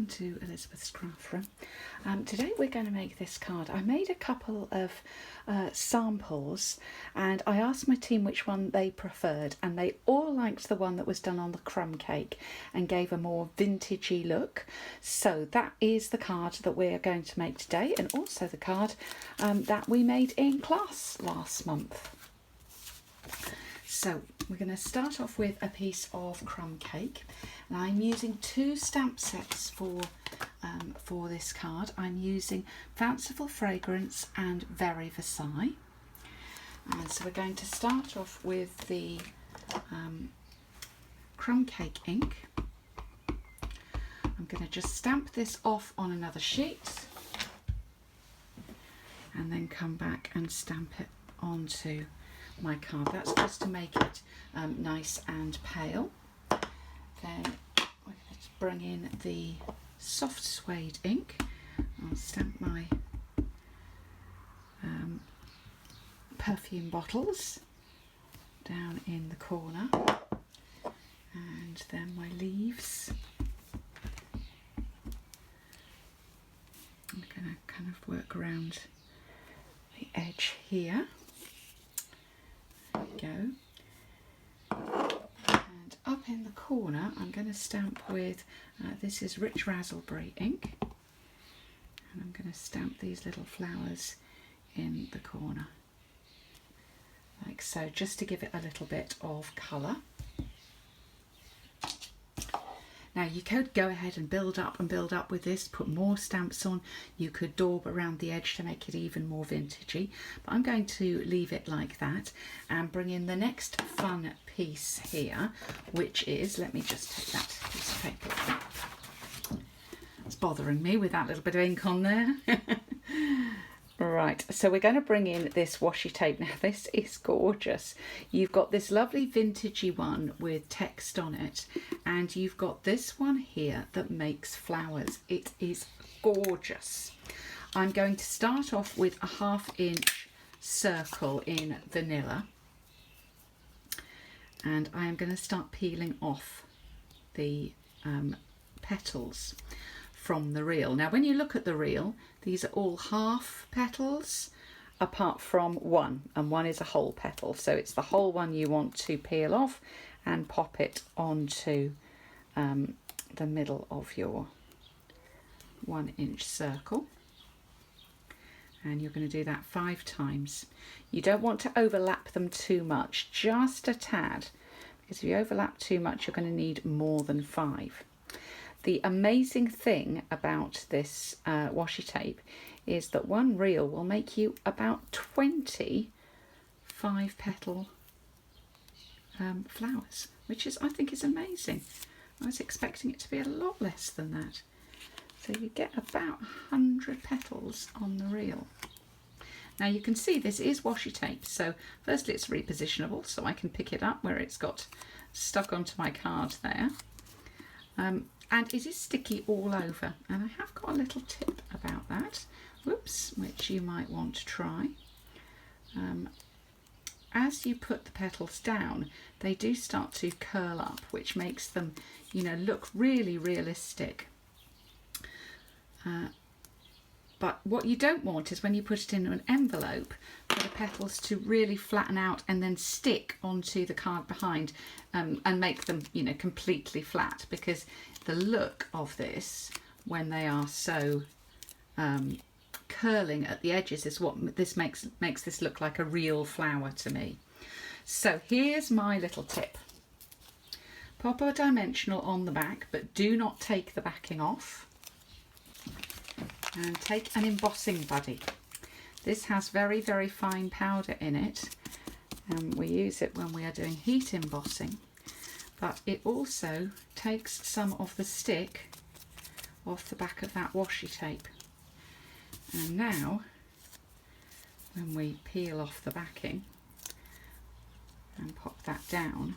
to Elizabeth's craft room. Today we're going to make this card. I made a couple of samples and I asked my team which one they preferred, and they all liked the one that was done on the crumb cake and gave a more vintagey look. So that is the card that we're going to make today, and also the card that we made in class last month. So we're going to start off with a piece of crumb cake, and I'm using two stamp sets for this card. I'm using Fanciful Fragrance and Very Versailles. And so we're going to start off with the crumb cake ink. I'm going to just stamp this off on another sheet and then come back and stamp it onto my card. That's just to make it nice and pale. Then we're going to bring in the soft suede ink. I'll stamp my perfume bottles down in the corner, and then my leaves. I'm going to kind of work around the edge here. There we go. And up in the corner I'm going to stamp with, this is Rich Raspberry ink, and I'm going to stamp these little flowers in the corner like so, just to give it a little bit of colour. Now you could go ahead and build up with this, put more stamps on. You could daub around the edge to make it even more vintagey, but I'm going to leave it like that and bring in the next fun piece here, which is, let me just take that piece of paper off. It's bothering me with that little bit of ink on there. Right, so we're going to bring in this washi tape. Now this is gorgeous. You've got this lovely vintagey one with text on it, and you've got this one here that makes flowers. It is gorgeous. I'm going to start off with a 1/2 inch circle in vanilla, and I am going to start peeling off the petals from the reel. Now when you look at the reel, these are all half petals apart from one, and one is a whole petal, so it's the whole one you want to peel off and pop it onto the middle of your 1 inch circle, and you're going to do that 5 times. You don't want to overlap them too much, just a tad, because if you overlap too much you're going to need more than 5. The amazing thing about this washi tape is that one reel will make you about 20 5-petal flowers, which is, I think, is amazing. I was expecting it to be a lot less than that. So you get about 100 petals on the reel. Now you can see this is washi tape, so firstly it's repositionable, so I can pick it up where it's got stuck onto my card there. And it is sticky all over, and I have got a little tip about that, whoops, which you might want to try. As you put the petals down, they do start to curl up, which makes them, you know, look really realistic. But what you don't want is when you put it in an envelope for the petals to really flatten out and then stick onto the card behind, and make them, you know, completely flat, because the look of this when they are so curling at the edges is what this makes this look like a real flower to me. So here's my little tip. Pop a dimensional on the back, but do not take the backing off. And take an embossing buddy. This has very, very fine powder in it, and we use it when we are doing heat embossing, but it also takes some of the stick off the back of that washi tape. And now when we peel off the backing and pop that down,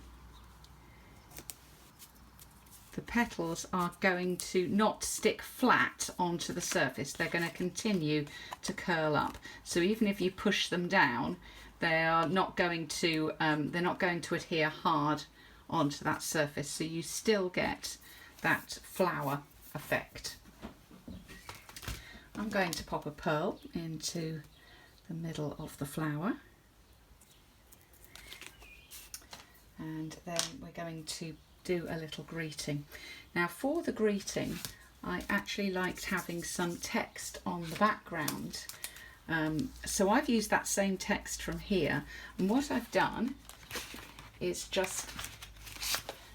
the petals are going to not stick flat onto the surface. They're going to continue to curl up. So even if you push them down, they are not going to adhere hard onto that surface. So you still get that flower effect, I'm going to pop a pearl into the middle of the flower, and then we're going to do a little greeting. Now for the greeting, I actually liked having some text on the background, so I've used that same text from here, and what I've done is just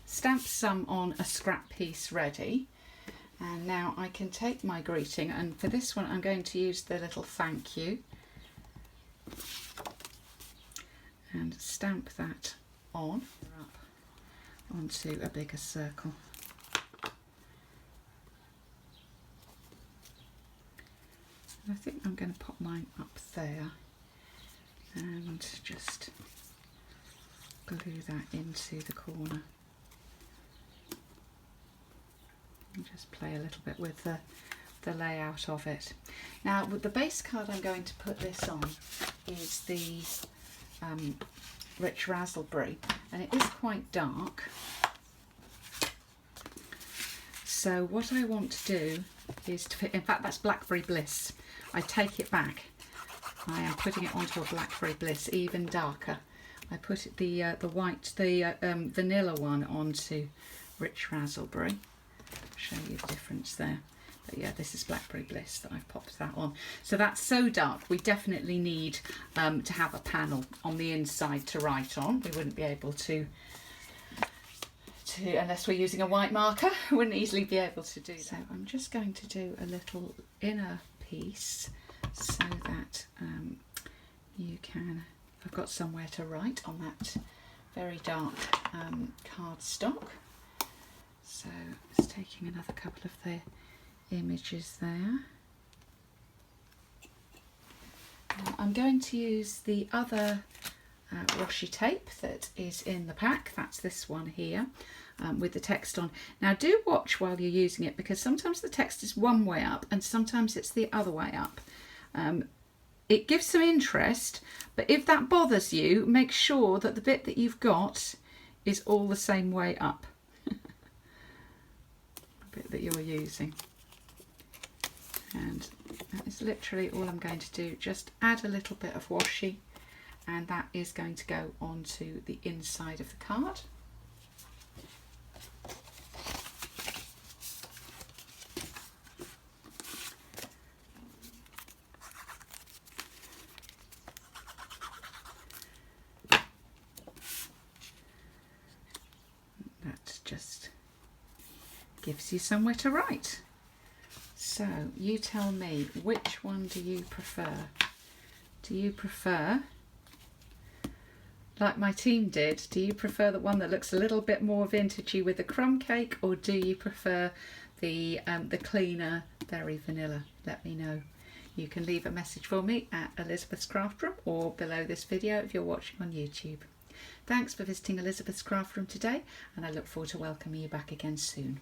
stamp some on a scrap piece ready. And now I can take my greeting, and for this one I'm going to use the little thank you and stamp that on up onto a bigger circle. I think I'm going to pop mine up there and just glue that into the corner. And just play a little bit with the layout of it. Now with the base card I'm going to put this on is the Rich Raspberry, and it is quite dark. So what I want to do is to put, in fact that's Blackberry Bliss. I take it back. I am putting it onto a Blackberry Bliss, even darker. I put the white, the vanilla one onto Rich Raspberry. Show you the difference there. But yeah, this is Blackberry Bliss that I've popped that on. So that's so dark, we definitely need to have a panel on the inside to write on. We wouldn't be able to unless we're using a white marker, wouldn't easily be able to do that. So I'm just going to do a little inner piece so that you can, I've got somewhere to write on that very dark cardstock. So just taking another couple of the images there. I'm going to use the other washi tape that is in the pack. That's this one here with the text on. Now do watch while you're using it, because sometimes the text is one way up and sometimes it's the other way up. It gives some interest, but if that bothers you, make sure that the bit that you've got is all the same way up. The bit that you're using. And that is literally all I'm going to do. Just add a little bit of washi, and that is going to go onto the inside of the card. That just gives you somewhere to write. So you tell me, which one do you prefer? Do you prefer, like my team did, do you prefer the one that looks a little bit more vintagey with the crumb cake, or do you prefer the cleaner berry vanilla? Let me know. You can leave a message for me at Elizabeth's Craft Room or below this video if you're watching on YouTube. Thanks for visiting Elizabeth's Craft Room today, and I look forward to welcoming you back again soon.